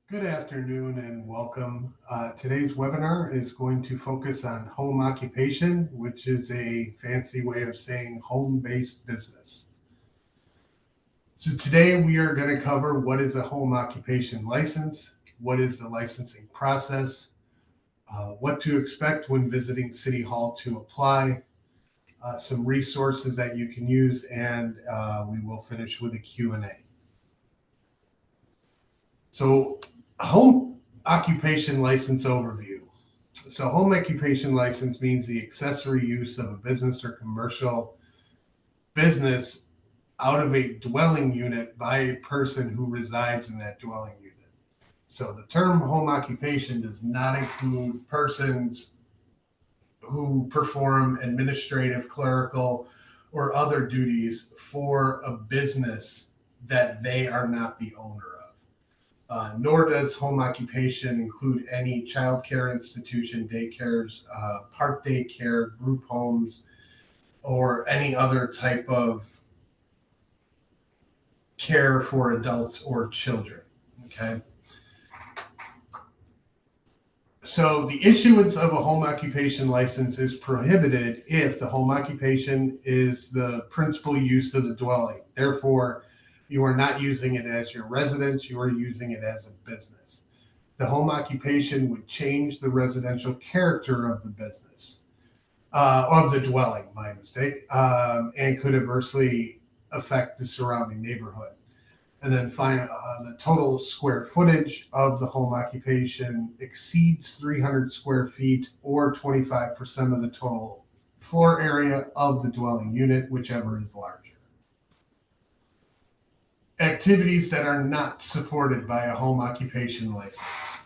Good afternoon and welcome. Today's webinar is going to focus on home occupation, which is a fancy way of saying home-based business. So today we are going to cover what is a home occupation license, what is the licensing process, what to expect when visiting City Hall to apply, some resources that you can use, and we will finish with a Q&A. So home occupation license overview. So home occupation license means the accessory use of a business or commercial business out of a dwelling unit by a person who resides in that dwelling unit. So the term home occupation does not include persons who perform administrative, clerical, or other duties for a business that they are not the owner of. Nor does home occupation include any child care institution, daycares, park daycare, group homes, or any other type of care for adults or children. Okay. So the issuance of a home occupation license is prohibited if the home occupation is the principal use of the dwelling. Therefore, you are not using it as your residence, you are using it as a business. The home occupation would change the residential character of the business, of the dwelling, my mistake, and could adversely affect the surrounding neighborhood. And then the total square footage of the home occupation exceeds 300 square feet or 25% of the total floor area of the dwelling unit, whichever is larger. Activities that are not supported by a home occupation license: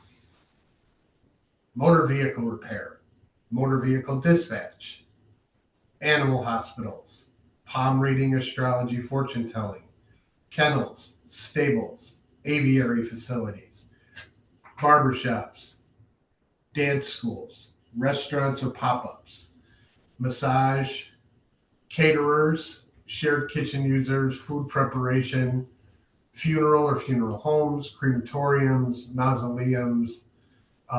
motor vehicle repair, motor vehicle dispatch, animal hospitals, palm reading, astrology, fortune telling, kennels, stables, aviary facilities, barbershops, dance schools, restaurants or pop-ups, massage, caterers, shared kitchen users, food preparation, funeral or funeral homes, crematoriums, mausoleums,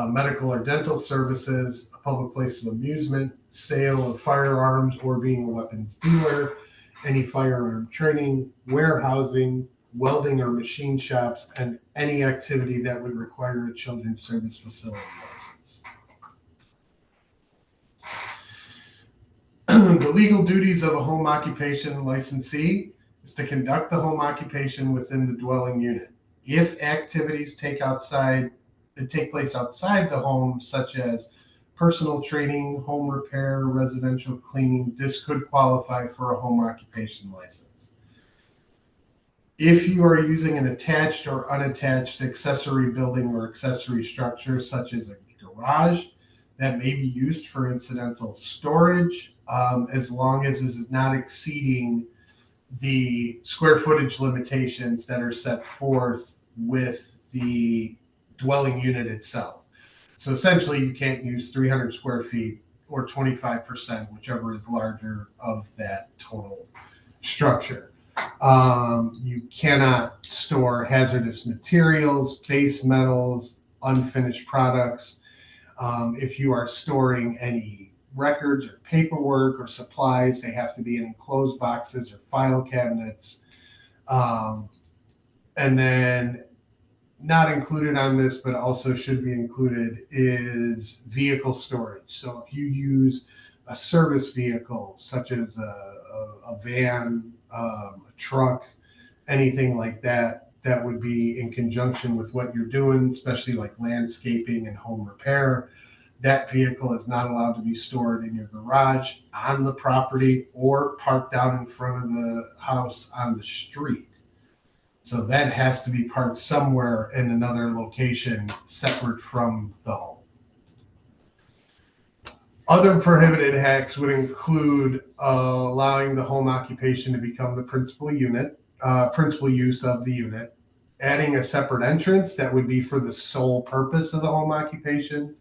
medical or dental services, a public place of amusement, sale of firearms or being a weapons dealer, any firearm training, warehousing, welding or machine shops, and any activity that would require a children's service facility license. The legal duties of a home occupation licensee is to conduct the home occupation within the dwelling unit. If activities take place outside the home, such as personal training, home repair, residential cleaning, this could qualify for a home occupation license. If you are using an attached or unattached accessory building or accessory structure, such as a garage, that may be used for incidental storage, as long as it is not exceeding the square footage limitations that are set forth with the dwelling unit itself. So essentially, you can't use 300 square feet or 25%, whichever is larger, of that total structure. You cannot store hazardous materials, base metals, unfinished products. If you are storing any records or paperwork or supplies, they have to be in enclosed boxes or file cabinets. And then not included on this, but also should be included, is vehicle storage. So if you use a service vehicle, such as a van, a truck, anything like that, that would be in conjunction with what you're doing, especially like landscaping and home repair. That vehicle is not allowed to be stored in your garage, on the property, or parked out in front of the house on the street. So that has to be parked somewhere in another location separate from the home. Other prohibited acts would include allowing the home occupation to become the principal use of the unit, adding a separate entrance that would be for the sole purpose of the home occupation,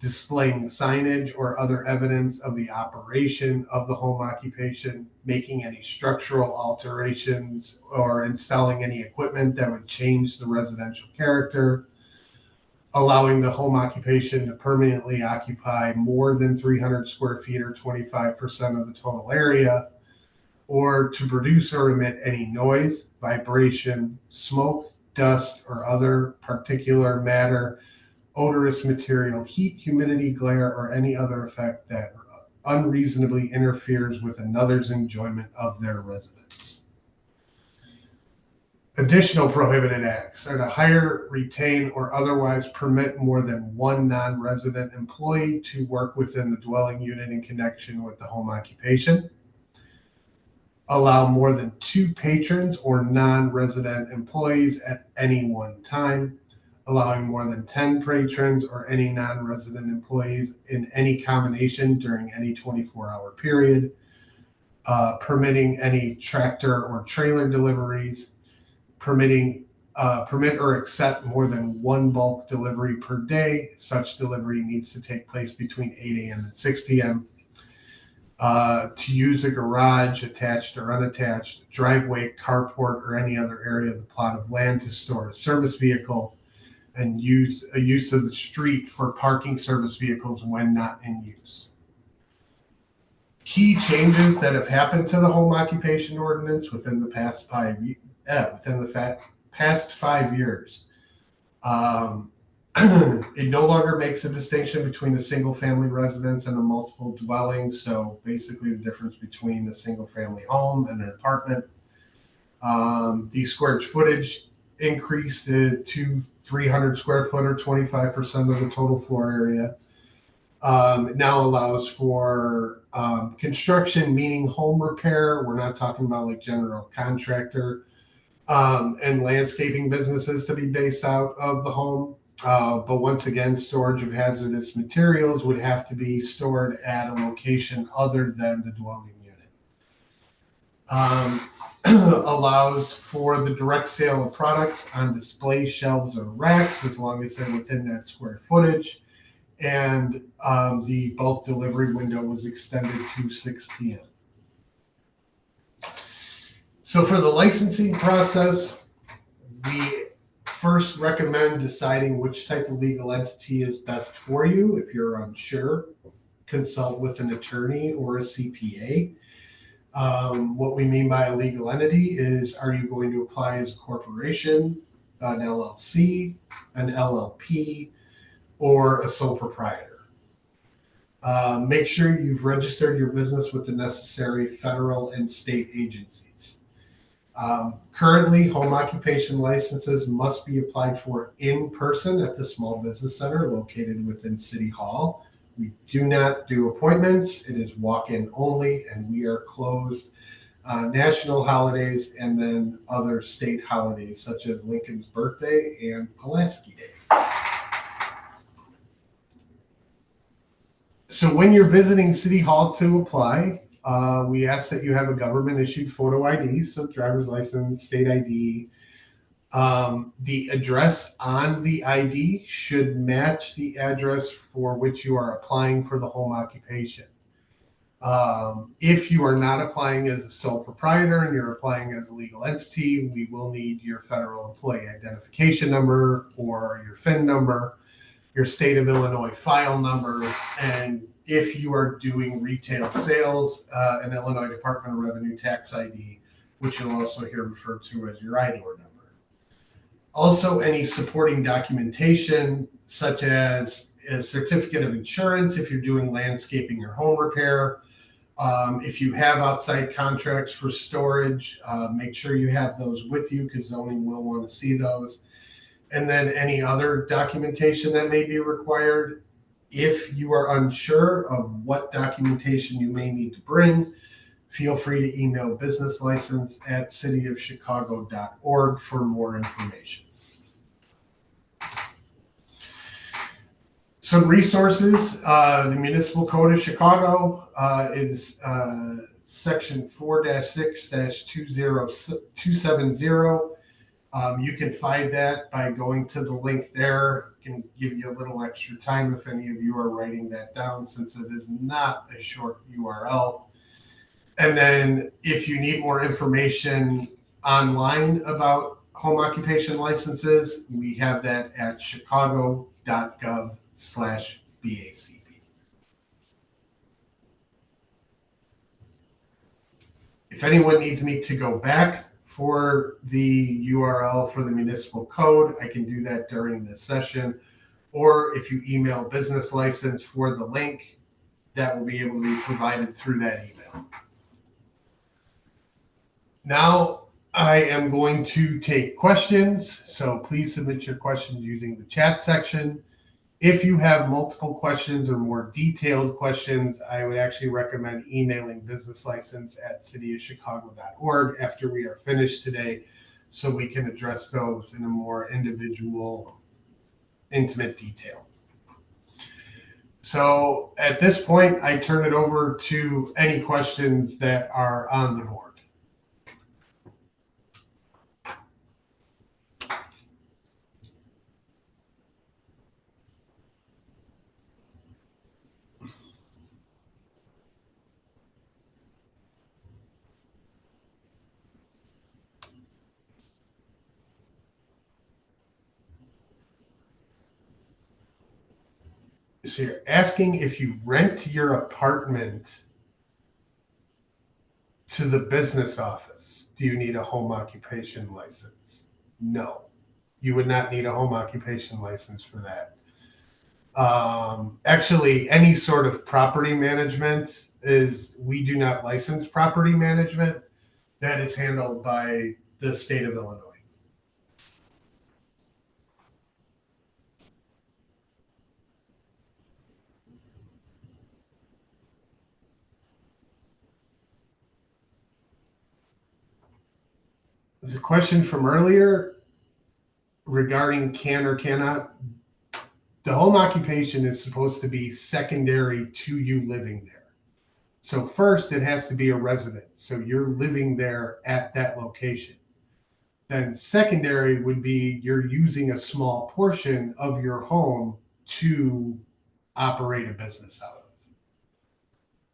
displaying signage or other evidence of the operation of the home occupation, making any structural alterations, or installing any equipment that would change the residential character, allowing the home occupation to permanently occupy more than 300 square feet or 25% of the total area, or to produce or emit any noise, vibration, smoke, dust, or other particular matter, odorous material, heat, humidity, glare, or any other effect that unreasonably interferes with another's enjoyment of their residence. Additional prohibited acts are to hire, retain, or otherwise permit more than one non-resident employee to work within the dwelling unit in connection with the home occupation. Allow more than 2 patrons or non-resident employees at any one time. Allowing more than 10 patrons or any non-resident employees in any combination during any 24-hour period. Permitting any tractor or trailer deliveries. Permit or accept more than one bulk delivery per day. Such delivery needs to take place between 8 a.m. and 6 p.m. To use a garage, attached or unattached, driveway, carport, or any other area of the plot of land to store a service vehicle, and use of the street for parking service vehicles when not in use. Key changes that have happened to the home occupation ordinance within the past 5 years. It no longer makes a distinction between a single family residence and a multiple dwelling. So basically the difference between a single family home and an apartment. The square footage increased to 300 square foot or 25% of the total floor area. It now allows for construction, meaning home repair. We're not talking about like general contractor and landscaping businesses to be based out of the home. But once again, storage of hazardous materials would have to be stored at a location other than the dwelling unit. Allows for the direct sale of products on display shelves or racks as long as they're within that square footage. And the bulk delivery window was extended to 6 p.m. So for the licensing process, we first recommend deciding which type of legal entity is best for you. If you're unsure, consult with an attorney or a CPA. What we mean by a legal entity is, are you going to apply as a corporation, an LLC, an LLP, or a sole proprietor? Make sure you've registered your business with the necessary federal and state agencies. Currently, home occupation licenses must be applied for in person at the small business center located within City Hall. We do not do appointments. It is walk-in only, and we are closed national holidays and then other state holidays such as Lincoln's birthday and Pulaski Day. So when you're visiting City Hall to apply, we ask that you have a government-issued photo ID, so driver's license, state ID. The address on the ID should match the address for which you are applying for the home occupation. If you are not applying as a sole proprietor and you're applying as a legal entity, we will need your federal employee identification number or your FIN number, your state of Illinois file number, and if you are doing retail sales, an Illinois Department of Revenue tax ID, which you'll also hear referred to as your IDOR number. Also, any supporting documentation, such as a certificate of insurance if you're doing landscaping or home repair. If you have outside contracts for storage, make sure you have those with you because zoning will want to see those. And then any other documentation that may be required. If you are unsure of what documentation you may need to bring, feel free to email businesslicense@cityofchicago.org for more information. Some resources. The Municipal Code of Chicago is Section 4-6-270. You can find that by going to the link there. It can give you a little extra time if any of you are writing that down, since it is not a short URL. And then if you need more information online about home occupation licenses, we have that at Chicago chicago.gov/BACP. If anyone needs me to go back for the URL for the municipal code, I can do that during this session. Or if you email business license for the link, that will be able to be provided through that email. Now I am going to take questions. So please submit your questions using the chat section. If you have multiple questions or more detailed questions, I would actually recommend emailing businesslicense@cityofchicago.org after we are finished today, so we can address those in a more individual, intimate detail. So at this point, I turn it over to any questions that are on the board. So you're asking if you rent your apartment to the business office, do you need a home occupation license? No, you would not need a home occupation license for that. Actually, any sort of property management we do not license property management. That is handled by the state of Illinois. There's a question from earlier regarding can or cannot. The home occupation is supposed to be secondary to you living there. So first, it has to be a residence. So you're living there at that location. Then secondary would be you're using a small portion of your home to operate a business out of.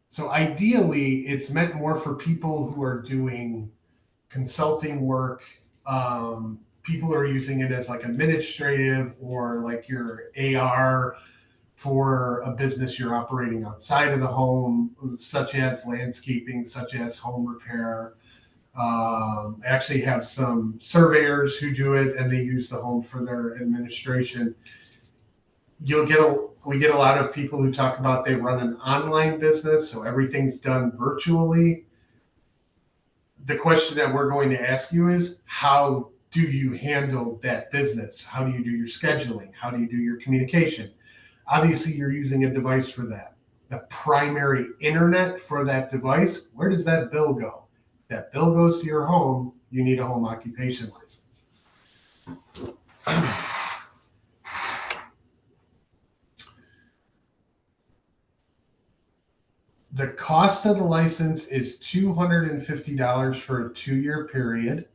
So ideally, it's meant more for people who are doing consulting work. People are using it as like administrative or like your AR for a business you're operating outside of the home, such as landscaping, such as home repair. I actually have some surveyors who do it, and they use the home for their administration. We get a lot of people who talk about they run an online business, so everything's done virtually. The question that we're going to ask you is, how do you handle that business? How do you do your scheduling? How do you do your communication? Obviously, you're using a device for that. The primary internet for that device, where does that bill go? If that bill goes to your home, you need a home occupation license. The cost of the license is $250 for a 2-year period.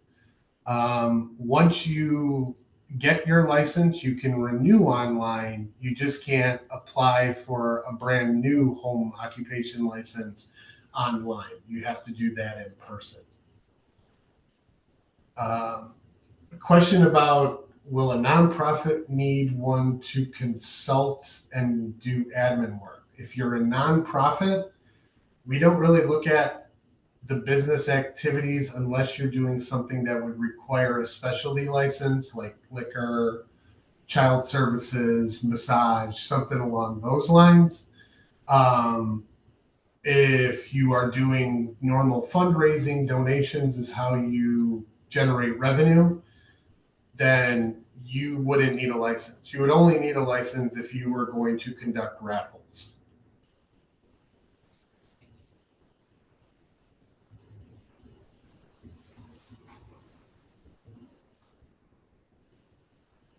Once you get your license, you can renew online. You just can't apply for a brand new home occupation license online. You have to do that in person. A question about, will a nonprofit need one to consult and do admin work? If you're a nonprofit, we don't really look at the business activities unless you're doing something that would require a specialty license, like liquor, child services, massage, something along those lines. If you are doing normal fundraising, donations is how you generate revenue, then you wouldn't need a license. You would only need a license if you were going to conduct raffles.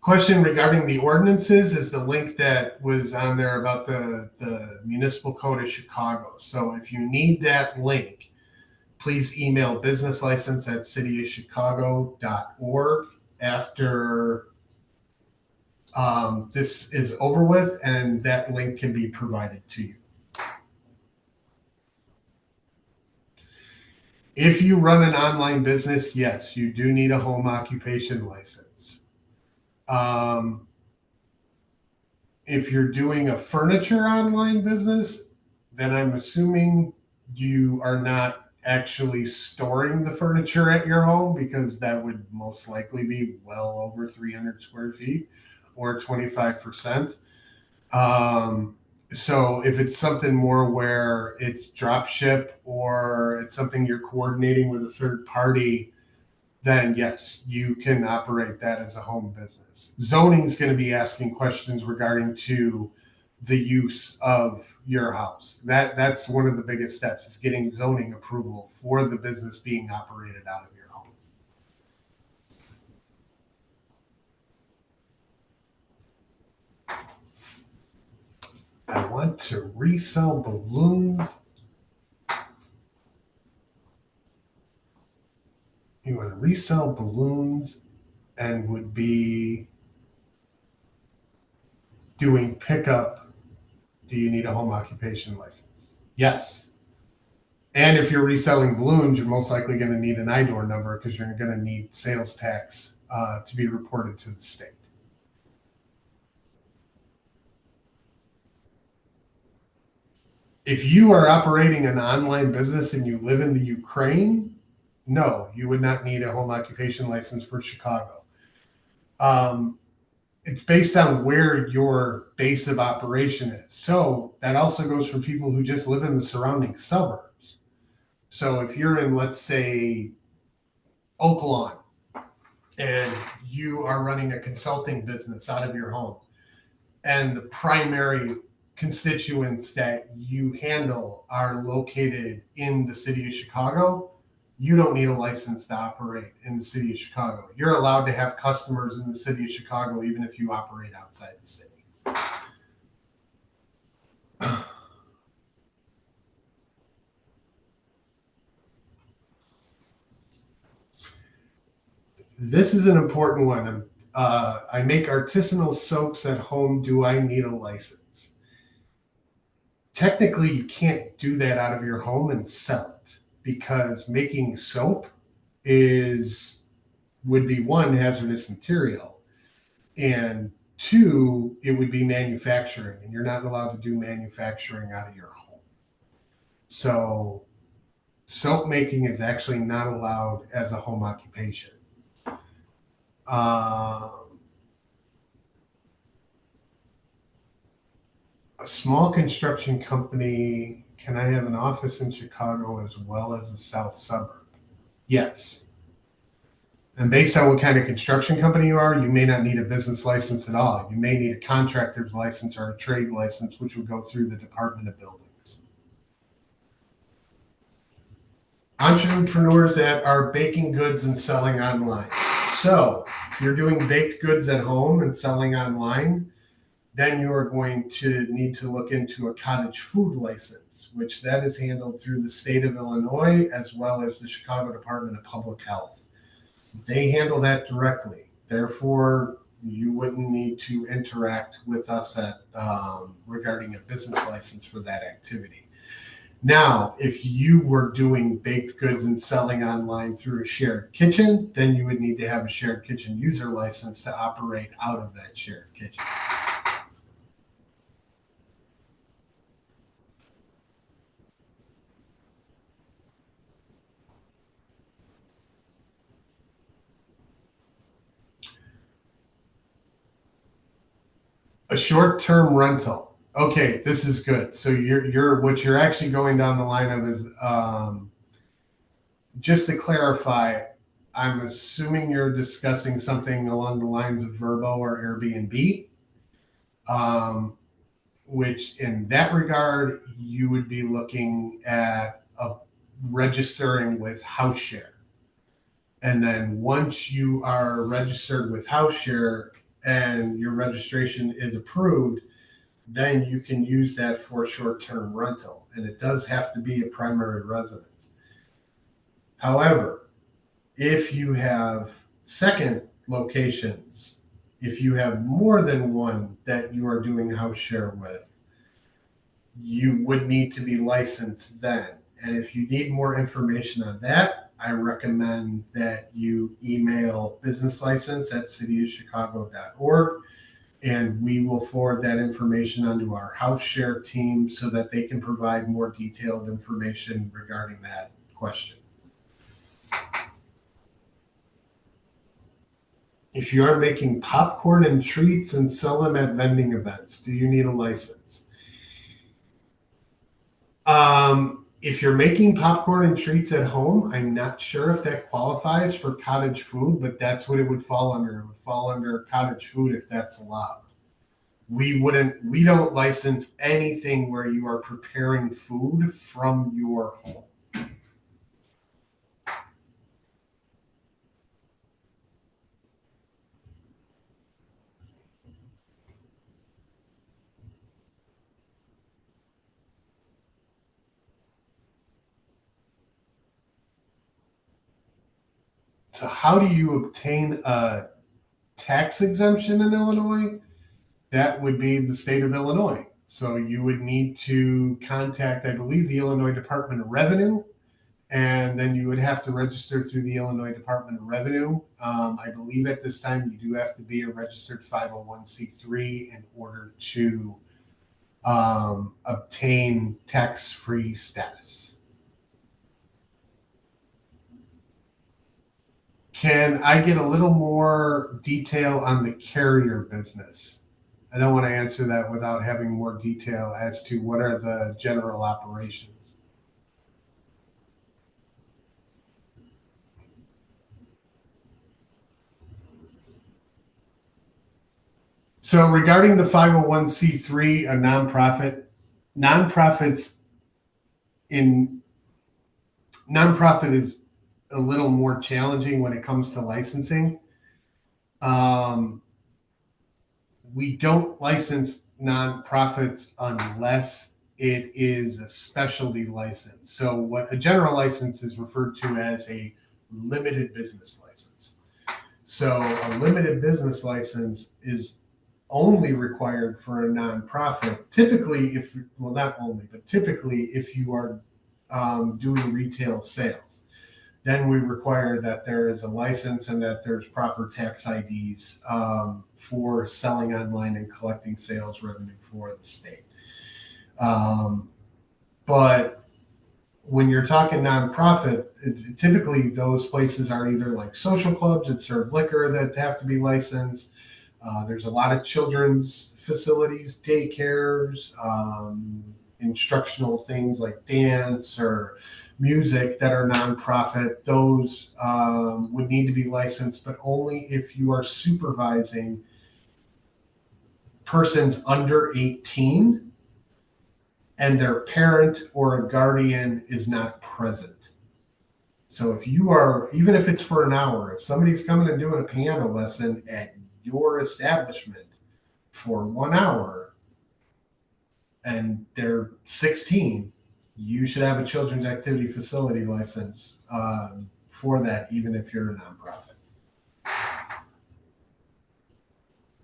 Question regarding the ordinances is the link that was on there about the municipal code of Chicago. So if you need that link, please email businesslicense@cityofchicago.org after this is over with, and that link can be provided to you. If you run an online business, yes, you do need a home occupation license. If you're doing a furniture online business, then I'm assuming you are not actually storing the furniture at your home, because that would most likely be well over 300 square feet or 25%. Um, so if it's something more where it's drop ship or it's something you're coordinating with a third party, then yes, you can operate that as a home business. Zoning is going to be asking questions regarding to the use of your house. That's one of the biggest steps, is getting zoning approval for the business being operated out of your home. I want to resell balloons. You want to resell balloons and would be doing pickup. Do you need a home occupation license? Yes. And if you're reselling balloons, you're most likely going to need an IDOR number, because you're going to need sales tax to be reported to the state. If you are operating an online business and you live in the Ukraine, no, you would not need a home occupation license for Chicago. It's based on where your base of operation is. So that also goes for people who just live in the surrounding suburbs. So if you're in, let's say, Oak Lawn, and you are running a consulting business out of your home, and the primary constituents that you handle are located in the city of Chicago, you don't need a license to operate in the city of Chicago. You're allowed to have customers in the city of Chicago even if you operate outside the city. This is an important one. I make artisanal soaps at home. Do I need a license? Technically, you can't do that out of your home and sell it, because making soap would be, one, hazardous material, and two, it would be manufacturing, and you're not allowed to do manufacturing out of your home. So soap making is actually not allowed as a home occupation. A small construction company, can I have an office in Chicago as well as the south suburb? Yes. And based on what kind of construction company you are, you may not need a business license at all. You may need a contractor's license or a trade license, which would go through the Department of Buildings. Entrepreneurs that are baking goods and selling online. So if you're doing baked goods at home and selling online, then you are going to need to look into a cottage food license, which that is handled through the state of Illinois as well as the Chicago Department of Public Health. They handle that directly. Therefore, you wouldn't need to interact with us regarding a business license for that activity. Now, if you were doing baked goods and selling online through a shared kitchen, then you would need to have a shared kitchen user license to operate out of that shared kitchen. A short-term rental. Okay, this is good. So what you're actually going down the line of is, just to clarify, I'm assuming you're discussing something along the lines of Vrbo or Airbnb, which in that regard, you would be looking at registering with HouseShare. And then once you are registered with HouseShare and your registration is approved, then you can use that for short-term rental. And it does have to be a primary residence. However, if you have second locations, if you have more than one that you are doing HouseShare with, you would need to be licensed then. And if you need more information on that, I recommend that you email businesslicense@cityofchicago.org And we will forward that information onto our house share team so that they can provide more detailed information regarding that question. If you are making popcorn and treats and sell them at vending events, do you need a license? If you're making popcorn and treats at home, I'm not sure if that qualifies for cottage food, but that's what it would fall under. It would fall under cottage food if that's allowed. We don't license anything where you are preparing food from your home. So how do you obtain a tax exemption in Illinois? That would be the state of Illinois. So you would need to contact, I believe, the Illinois Department of Revenue, and then you would have to register through the Illinois Department of Revenue. I believe at this time you do have to be a registered 501c3 in order to obtain tax-free status. Can I get a little more detail on the carrier business? I don't want to answer that without having more detail as to what are the general operations. So regarding the 501c3, a nonprofits in nonprofit is a little more challenging when it comes to licensing. We don't license nonprofits unless it is a specialty license. So what a general license is referred to as a limited business license. So a limited business license is only required for a nonprofit. Typically, not only, but typically if you are doing retail sales, then we require that there is a license and that there's proper tax IDs for selling online and collecting sales revenue for the state. But when you're talking nonprofit, typically those places are either like social clubs that serve liquor that have to be licensed. There's a lot of children's facilities, daycares, instructional things like dance or music that are nonprofit. Those would need to be licensed, but only if you are supervising persons under 18 and their parent or a guardian is not present. So if you are, even if it's for an hour, if somebody's coming and doing a piano lesson at your establishment for 1 hour and they're 16, you should have a children's activity facility license for that, even if you're a nonprofit.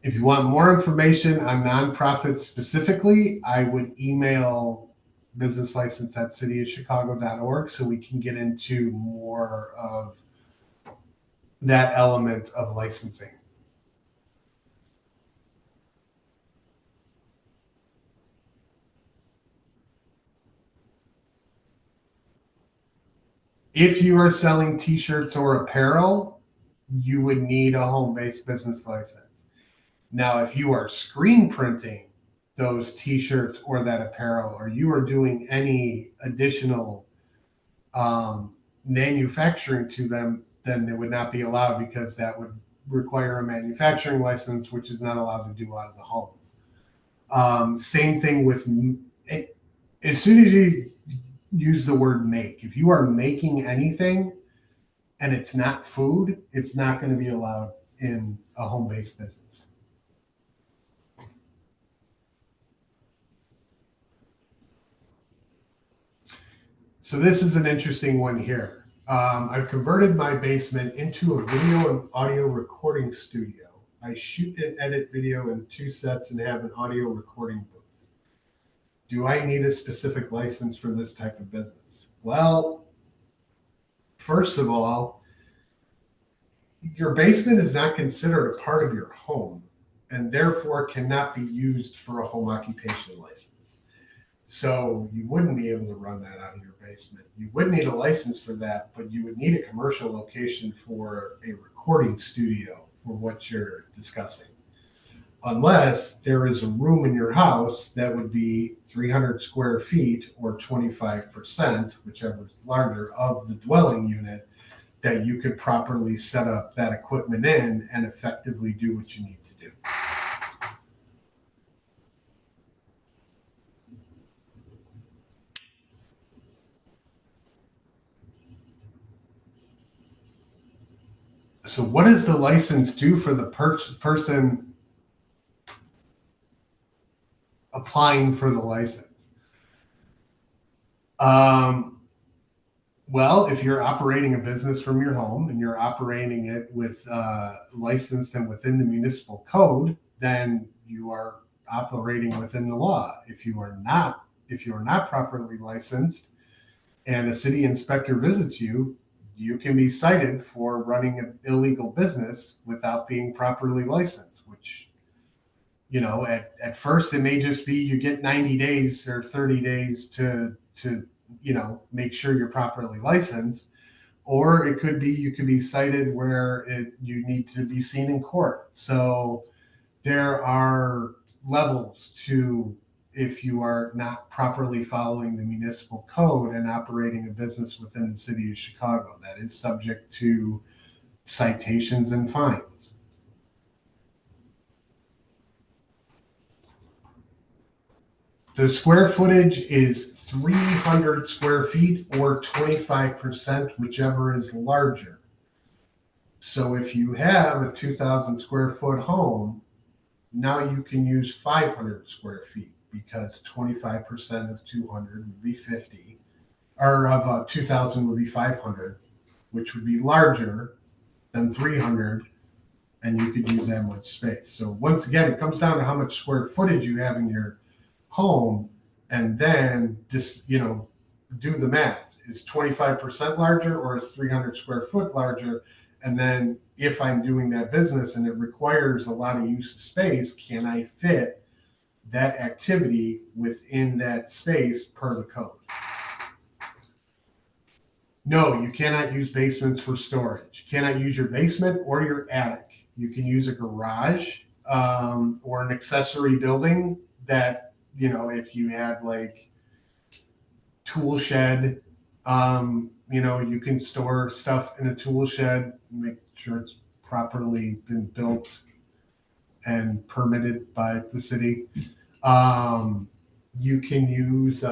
If you want more information on nonprofits specifically, I would email businesslicense@cityofchicago.org so we can get into more of that element of licensing. If you are selling t-shirts or apparel, you would need a home-based business license. Now, if you are screen printing those t-shirts or that apparel, or you are doing any additional manufacturing to them, then it would not be allowed because that would require a manufacturing license, which is not allowed to do out of the home. Same thing with, as soon as you use the word make, if you are making anything and it's not food, it's not going to be allowed in a home-based business. So this is an interesting one here. I've converted my basement into a video and audio recording studio. I shoot and edit video in 2 sets and have an audio recording booth. Do I need a specific license for this type of business? Well, first of all, your basement is not considered a part of your home. and therefore cannot be used for a home occupation license. So you wouldn't be able to run that out of your basement. You would need a license for that, but you would need a commercial location for a recording studio for what you're discussing. Unless there is a room in your house that would be 300 square feet or 25%, whichever is larger, of the dwelling unit that you could properly set up that equipment in and effectively do what you need to do. So what does the license do for the person applying for the license? Well, if you're operating a business from your home and you're operating it with licensed and within the municipal code, then you are operating within the law. If you are not properly licensed and a city inspector visits you, you can be cited for running an illegal business without being properly licensed, which, at first it may just be you get 90 days or 30 days to make sure you're properly licensed, or it could be you could be cited where you need to be seen in court. So there are levels to if you are not properly following the municipal code and operating a business within the city of Chicago. That is subject to citations and fines. The square footage is 300 square feet or 25%, whichever is larger. So if you have a 2,000 square foot home, now you can use 500 square feet because 25% of 200 would be 50, or of 2,000 would be 500, which would be larger than 300, and you could use that much space. So once again, it comes down to how much square footage you have in your home, and then just do the math. Is 25% larger or is 300 square foot larger? And then if I'm doing that business and it requires a lot of use of space, can I fit that activity within that space per the code? No, you cannot use basements for storage. You cannot use your basement or your attic. You can use a garage or an accessory building that, if you had like tool shed, you can store stuff in a tool shed, make sure it's properly been built and permitted by the city. You can use,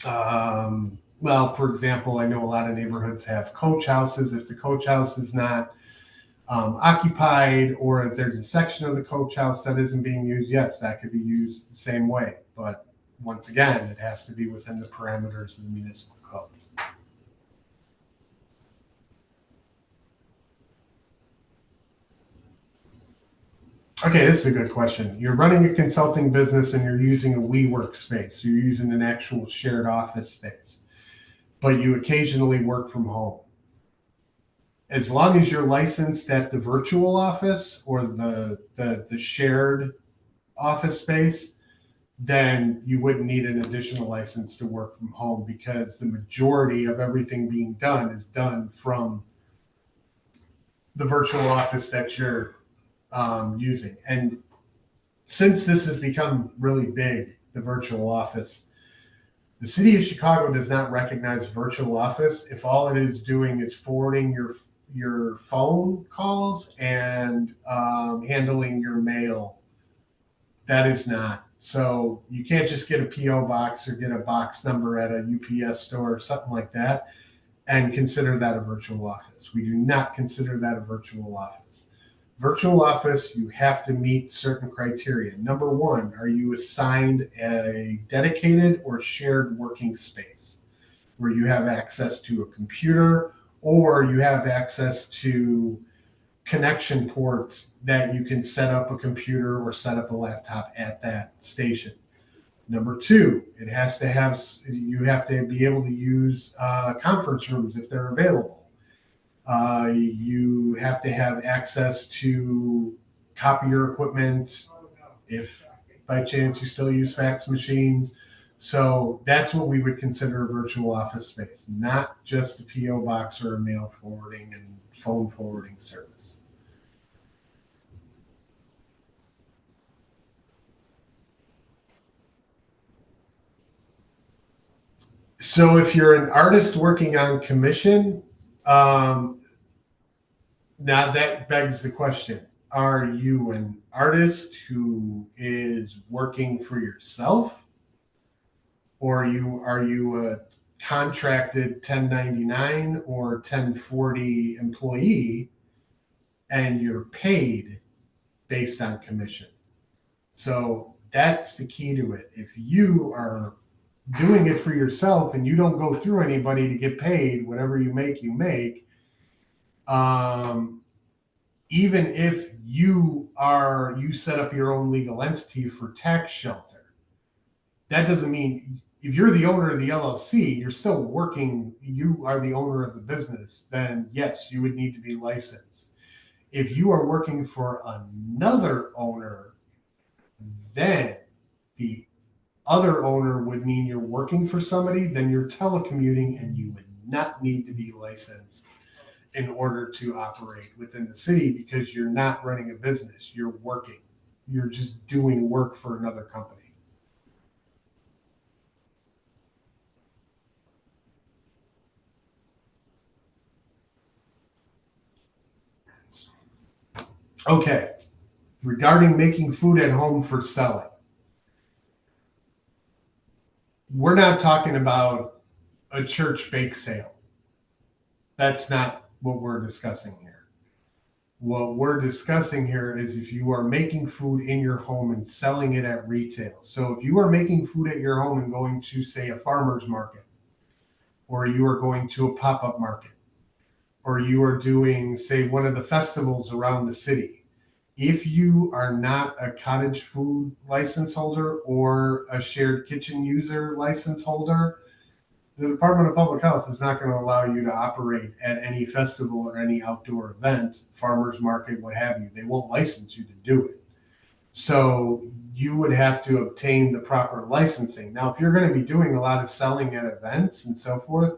well, for example, I know a lot of neighborhoods have coach houses. If the coach house is not occupied, or if there's a section of the coach house that isn't being used, yes, that could be used the same way. But once again, it has to be within the parameters of the municipal code. Okay, this is a good question. You're running a consulting business and you're using a WeWork space. You're using an actual shared office space, but you occasionally work from home. As long as you're licensed at the virtual office or the shared office space, then you wouldn't need an additional license to work from home because the majority of everything being done is done from the virtual office that you're using. And since this has become really big, the virtual office, the city of Chicago does not recognize virtual office if all it is doing is forwarding your phone calls and handling your mail. That is not. So you can't just get a PO box or get a box number at a UPS store or something like that and consider that a virtual office. We do not consider that a virtual office. Virtual office, you have to meet certain criteria. Number one, are you assigned a dedicated or shared working space where you have access to a computer or you have access to connection ports that you can set up a computer or set up a laptop at that station? Number two, you have to be able to use conference rooms if they're available. You have to have access to copier equipment, if by chance you still use fax machines. So that's what we would consider a virtual office space, not just a PO box or a mail forwarding and phone forwarding service. So if you're an artist working on commission, now that begs the question: are you an artist who is working for yourself, or are you a contracted 1099 or 1040 employee, and you're paid based on commission? So that's the key to it. If you are doing it for yourself and you don't go through anybody to get paid, whatever you make, you make. Even if you set up your own legal entity for tax shelter, that doesn't mean if you're the owner of the LLC, you're still working, you are the owner of the business, then yes, you would need to be licensed. If you are working for another owner, then the other owner would mean you're working for somebody, then you're telecommuting and you would not need to be licensed in order to operate within the city because you're not running a business, you're working. You're just doing work for another company. Okay, regarding making food at home for selling, we're not talking about a church bake sale. That's not what we're discussing here. What we're discussing here is if you are making food in your home and selling it at retail. So if you are making food at your home and going to, say, a farmer's market, or you are going to a pop-up market, or you are doing, say, one of the festivals around the city, if you are not a cottage food license holder or a shared kitchen user license holder, the Department of Public Health is not going to allow you to operate at any festival or any outdoor event, farmer's market, what have you. They won't license you to do it. So you would have to obtain the proper licensing. Now, if you're going to be doing a lot of selling at events and so forth,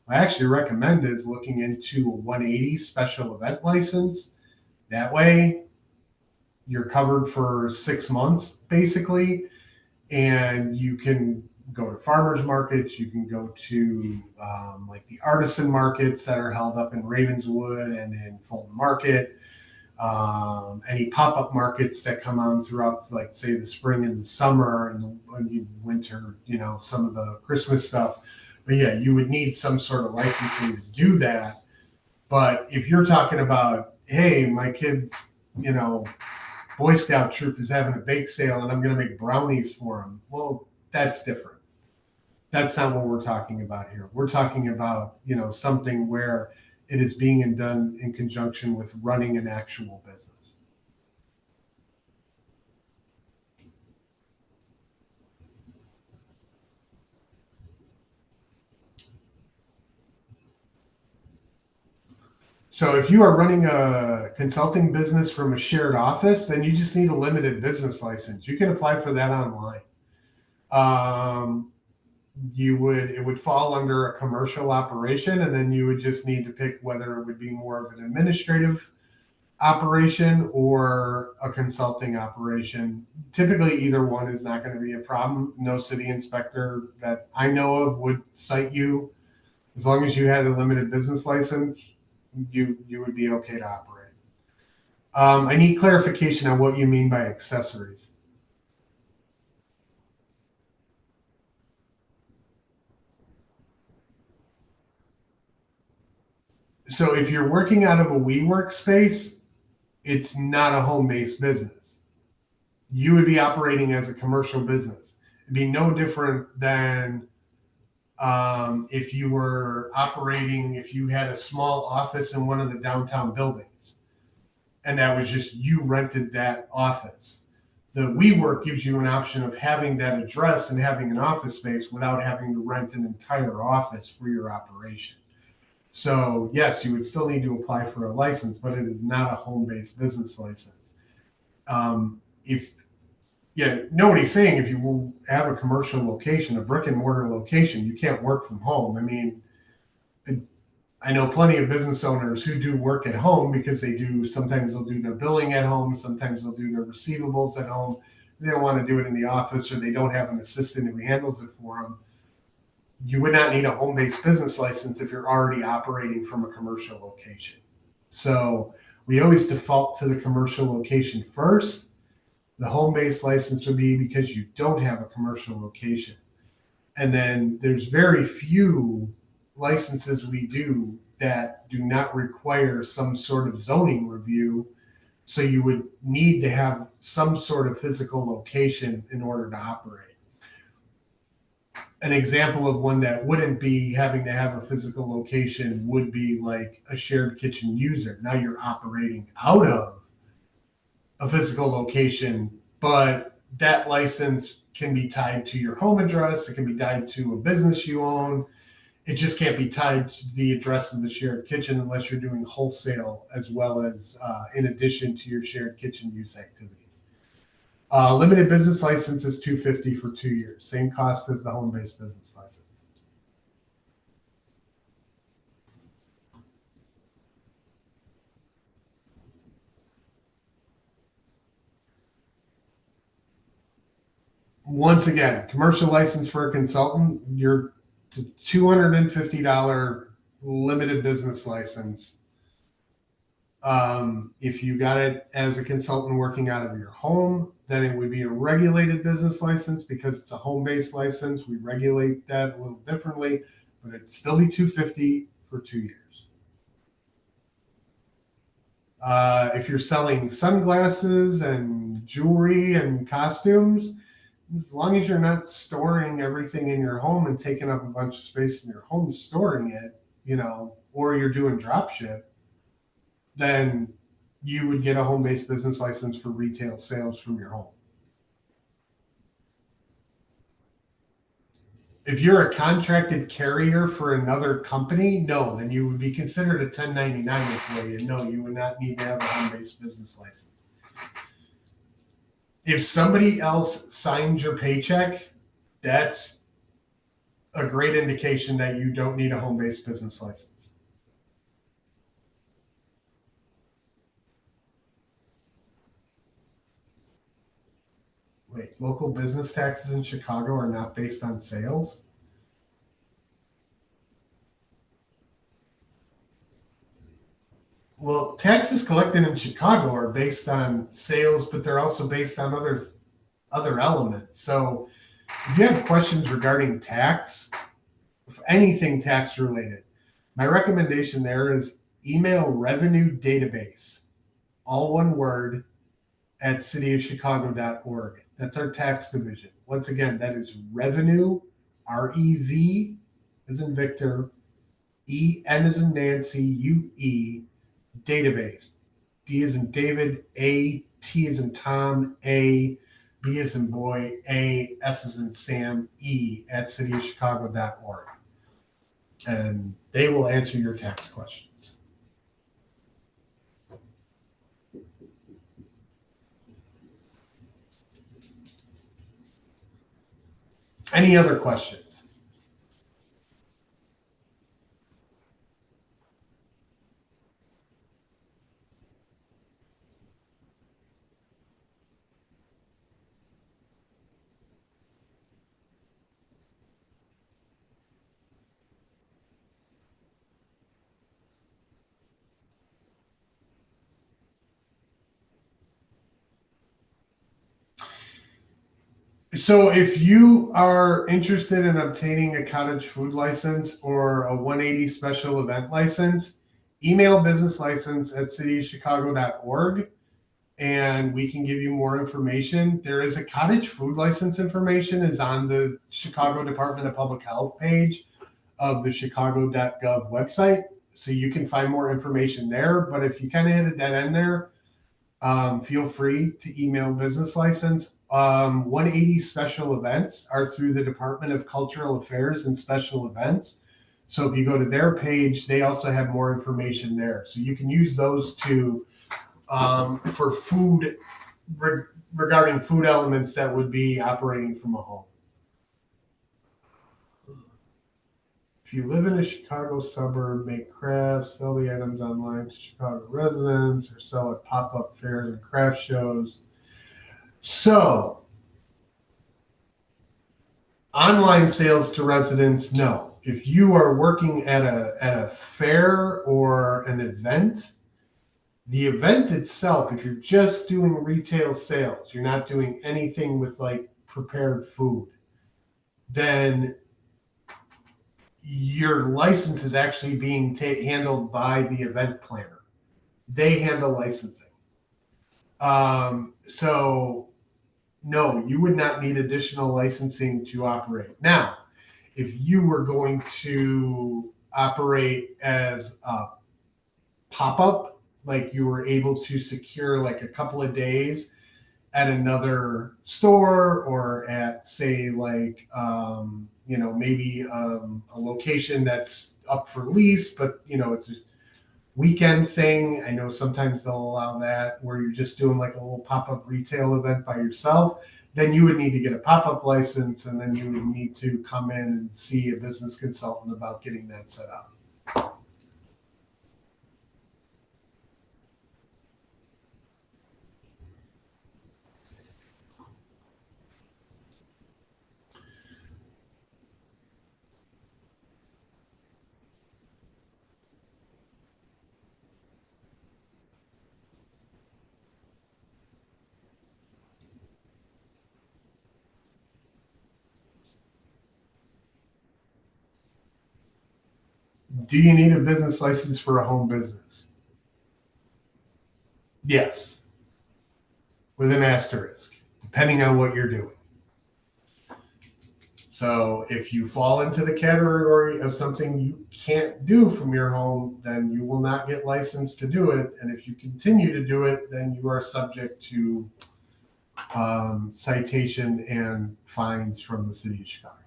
I actually recommend is looking into a 180 special event license. That way, you're covered for 6 months, basically, and you can go to farmers markets. You can go to like the artisan markets that are held up in Ravenswood and in Fulton Market. Any pop-up markets that come on throughout, like, say, the spring and the summer and the winter, some of the Christmas stuff. But yeah, you would need some sort of licensing to do that. But if you're talking about, hey, my kid's, Boy Scout troop is having a bake sale and I'm going to make brownies for them, well, that's different. That's not what we're talking about here. We're talking about, something where it is being done in conjunction with running an actual business. So if you are running a consulting business from a shared office, then you just need a limited business license. You can apply for that online. It would fall under a commercial operation, and then you would just need to pick whether it would be more of an administrative operation or a consulting operation. Typically, either one is not going to be a problem. No city inspector that I know of would cite you as long as you had a limited business license. You would be okay to operate. I need clarification on what you mean by accessories. So if you're working out of a WeWork space, it's not a home-based business. You would be operating as a commercial business. It'd be no different than if you were operating, if you had a small office in one of the downtown buildings, and that was just you rented that office. The WeWork gives you an option of having that address and having an office space without having to rent an entire office for your operation. So yes, you would still need to apply for a license, but it is not a home-based business license. If nobody's saying if you will have a commercial location, a brick and mortar location, you can't work from home. I mean, I know plenty of business owners who do work at home because sometimes they'll do their billing at home, sometimes they'll do their receivables at home. They don't want to do it in the office, or they don't have an assistant who handles it for them. You would not need a home-based business license if you're already operating from a commercial location. So we always default to the commercial location first. The home-based license would be because you don't have a commercial location. And then there's very few licenses we do that do not require some sort of zoning review. So you would need to have some sort of physical location in order to operate. An example of one that wouldn't be having to have a physical location would be like a shared kitchen user. Now you're operating out of a physical location, but that license can be tied to your home address. It can be tied to a business you own. It just can't be tied to the address of the shared kitchen unless you're doing wholesale as well as in addition to your shared kitchen use activities. Limited business license is $250 for 2 years. Same cost as the home-based business license. Once again, commercial license for a consultant, you're $250 limited business license. If you got it as a consultant working out of your home, then it would be a regulated business license because it's a home-based license. We regulate that a little differently, but it'd still be $250 for 2 years. If you're selling sunglasses and jewelry and costumes, as long as you're not storing everything in your home and taking up a bunch of space in your home storing it, or you're doing drop ship, then you would get a home-based business license for retail sales from your home. If you're a contracted carrier for another company, no, then you would be considered a 1099 employee, and no, you would not need to have a home-based business license. If somebody else signs your paycheck, that's a great indication that you don't need a home-based business license. Wait, local business taxes in Chicago are not based on sales? Well, taxes collected in Chicago are based on sales, but they're also based on other elements. So if you have questions regarding tax, if anything tax related, my recommendation there is email revenue database, all one word, at cityofchicago.org. That's our tax division. Once again, that is revenue, REV as in Victor, EN as in Nancy, UE, database. D as in David, A, T as in Tom, A, B as in boy, A, S as in Sam, E at cityofchicago.org. And they will answer your tax questions. Any other questions? So if you are interested in obtaining a cottage food license or a 180 special event license, email business license at cityofchicago.org and we can give you more information. There is a cottage food license information is on the Chicago Department of Public Health page of the chicago.gov website. So you can find more information there. But if you kind of hit a dead end there, feel free to email business license. 180 special events are through the Department of Cultural Affairs and Special Events. So if you go to their page, they also have more information there. So you can use those for food regarding food elements that would be operating from a home. If you live in a Chicago suburb, make crafts, sell the items online to Chicago residents, or sell at pop-up fairs and craft shows. So, online sales to residents, no. If you are working at a fair or an event, the event itself, if you're just doing retail sales, you're not doing anything with like prepared food, then your license is actually being handled by the event planner. They handle licensing. So no, you would not need additional licensing to operate. Now, if you were going to operate as a pop-up, like you were able to secure like a couple of days at another store or at say like maybe a location that's up for lease, but it's a weekend thing. I know sometimes they'll allow that where you're just doing like a little pop-up retail event by yourself. Then you would need to get a pop-up license, and then you would need to come in and see a business consultant about getting that set up. Do you need a business license for a home business? Yes, with an asterisk, depending on what you're doing. So if you fall into the category of something you can't do from your home, then you will not get licensed to do it. And if you continue to do it, then you are subject to citation and fines from the city of Chicago.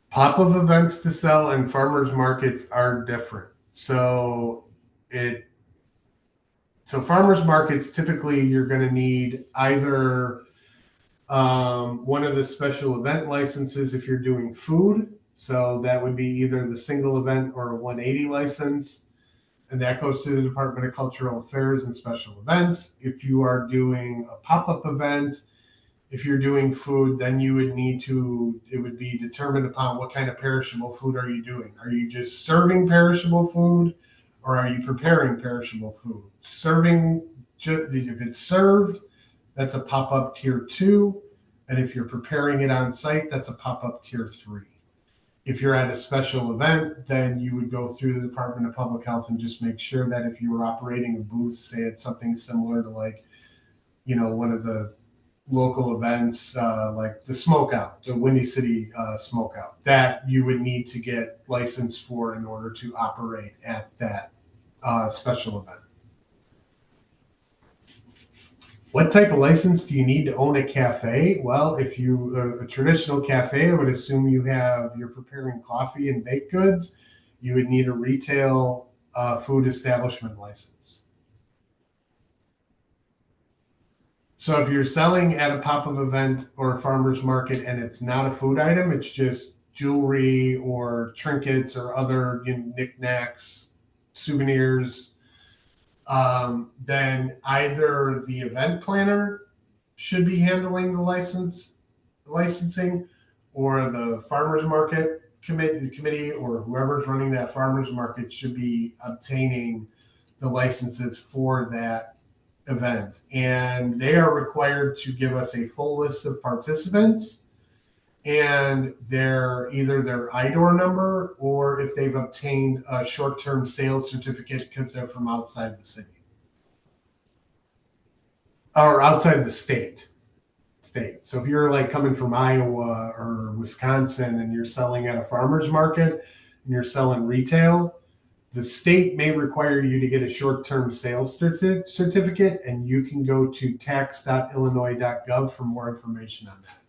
Pop-up events to sell and farmers markets are different. So farmers markets, typically you're going to need either one of the special event licenses if you're doing food. So that would be either the single event or a 180 license. And that goes to the Department of Cultural Affairs and Special Events. If you are doing a pop-up event, if you're doing food, then you would need to, it would be determined upon what kind of perishable food are you doing. Are you just serving perishable food, or are you preparing perishable food? Serving, if it's served, that's a pop-up tier 2. And if you're preparing it on site, that's a pop-up tier 3. If you're at a special event, then you would go through the Department of Public Health and just make sure that if you were operating a booth, say it's something similar to like, one of the local events, like the Smokeout, the Windy City Smokeout, that you would need to get licensed for in order to operate at that special event. What type of license do you need to own a cafe? Well, if you a traditional cafe, I would assume you're preparing coffee and baked goods. You would need a retail food establishment license. So if you're selling at a pop-up event or a farmer's market and it's not a food item, it's just jewelry or trinkets or other knickknacks, souvenirs, then either the event planner should be handling the licensing, or the farmers market committee or whoever's running that farmers market should be obtaining the licenses for that event. And they are required to give us a full list of participants and either their IDOR number, or if they've obtained a short-term sales certificate because they're from outside the city or outside the state. So if you're like coming from Iowa or Wisconsin and you're selling at a farmer's market and you're selling retail, the state may require you to get a short-term sales certificate, and you can go to tax.illinois.gov for more information on that.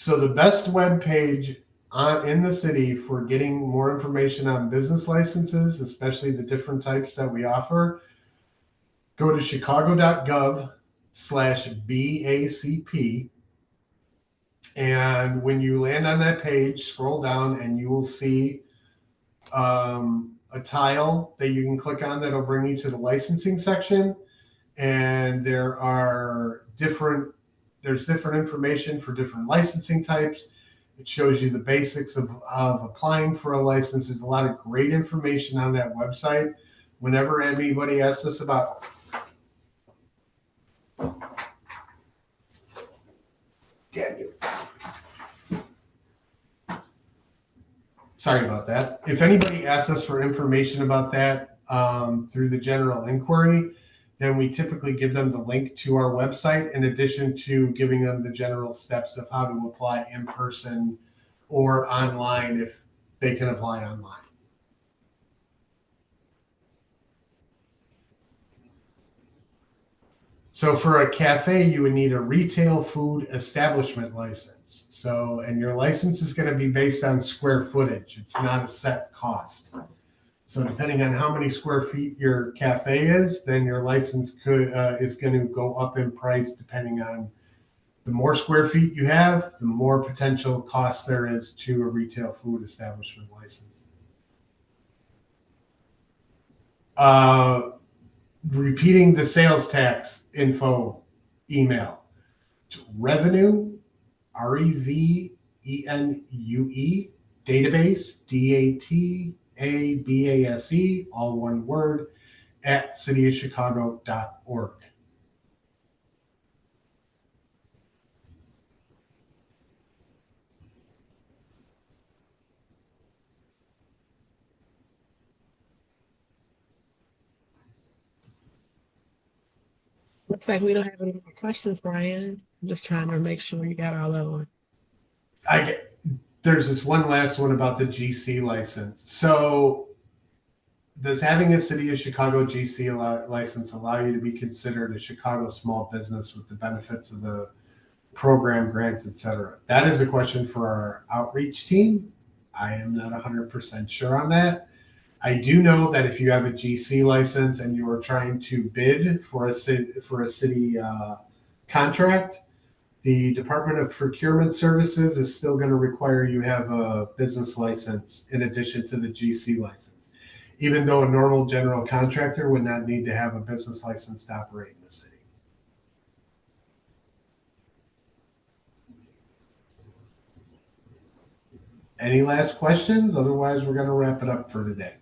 So the best web page in the city for getting more information on business licenses, especially the different types that we offer, go to chicago.gov/BACP. And when you land on that page, scroll down and you will see a tile that you can click on that'll bring you to the licensing section. And there's different information for different licensing types. It shows you the basics of applying for a license. There's a lot of great information on that website. Whenever anybody asks us about sorry about that. If anybody asks us for information about that through the general inquiry, then we typically give them the link to our website in addition to giving them the general steps of how to apply in person or online if they can apply online. So for a cafe, you would need a retail food establishment license. So, and your license is going to be based on square footage. It's not a set cost. So depending on how many square feet your cafe is, then your license is going to go up in price depending on the more square feet you have, the more potential cost there is to a retail food establishment license. Repeating the sales tax info email. It's revenue, REVENUE, database, DATABASE, all one word, at cityofchicago.org. Looks like we don't have any more questions, Brian. I'm just trying to make sure you got all of them. There's this one last one about the GC license. So does having a City of Chicago GC license allow you to be considered a Chicago small business with the benefits of the program, grants, etc.? That is a question for our outreach team. I am not 100% sure on that. I do know that if you have a GC license and you are trying to bid for a city contract, the Department of Procurement Services is still going to require you have a business license in addition to the GC license, even though a normal general contractor would not need to have a business license to operate in the city. Any last questions? Otherwise, we're going to wrap it up for today.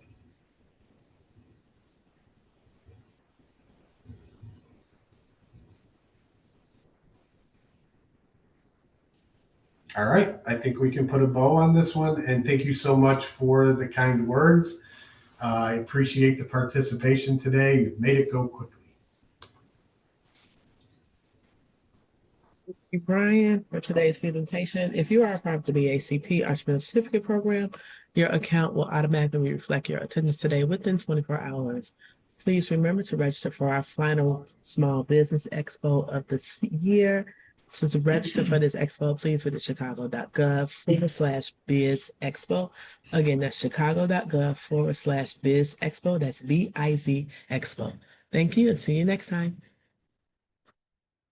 All right. I think we can put a bow on this one. And thank you so much for the kind words. I appreciate the participation today. You've made it go quickly. Thank you, Brian, for today's presentation. If you are a part of the BACP Entrepreneur Certificate Program, your account will automatically reflect your attendance today within 24 hours. Please remember to register for our final Small Business Expo of the year. To register for this expo, please visit chicago.gov/biz expo. Again, that's chicago.gov/biz expo. That's BIZ expo. Thank you and see you next time.